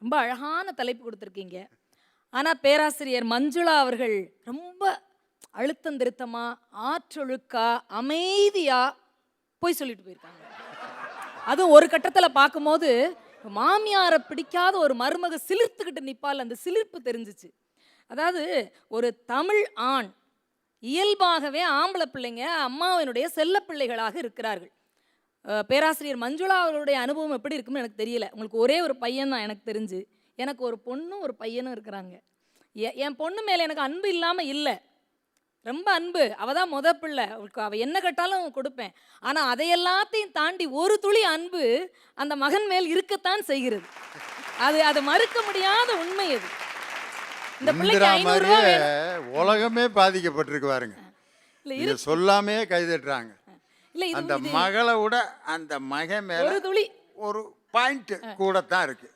ரொம்ப அழகான தலைப்பு கொடுத்துருக்கீங்க. ஆனா பேராசிரியர் மஞ்சுளா அவர்கள் ரொம்ப அழுத்தம் திருத்தமா, ஆற்றொழுக்கா, அமைதியா பொய் சொல்லிட்டு போயிருக்காங்க. அதுவும் ஒரு கட்டத்துல பார்க்கும்போது, மாமியார பிடிக்காத ஒரு மருமக சிலிர்த்துக்கிட்டு நிப்பாள். அந்த சிலிர்ப்பு தெரிஞ்சுச்சு. அதாவது ஒரு தமிழ் ஆண் இயல்பாகவே ஆம்பளை பிள்ளைங்க அம்மாவினுடைய செல்ல பிள்ளைகளாக இருக்கிறார்கள். பேராசிரியர் மஞ்சுளா அவர்களுடைய அனுபவம் எப்படி இருக்கும்னு எனக்கு தெரியல. உங்களுக்கு ஒரே ஒரு பையன் தான் எனக்கு தெரிஞ்சு. எனக்கு ஒரு பொண்ணும், ஒரு பையனும் இருக்கிறாங்க. என் பொண்ணு மேல எனக்கு அன்பு இல்லாம இல்ல. ரொம்ப அன்பு. அவ தான் மொத பிள்ளை. அவ என்ன கேட்டாலும் கொடுப்பேன். ஆனா அதை எல்லாத்தையும் தாண்டி ஒரு துளி அன்பு அந்த மகன் மேல் இருக்கத்தான் செய்கிறது. அது மறுக்க முடியாத உண்மை அது. இந்த பிள்ளைக்கு இந்திரா 500 மாதிரியே ரூபாய் வேணும். உலகமே பாதிக்கப்பட்டிருக்கு பாருங்க. இல்ல இதை சொல்லாமே கைதட்டுறாங்க. இல்ல அந்த மகளை விட அந்த மகன் மேல ஒரு துளி ஒரு பாயிண்ட் கூட தான் இருக்கு.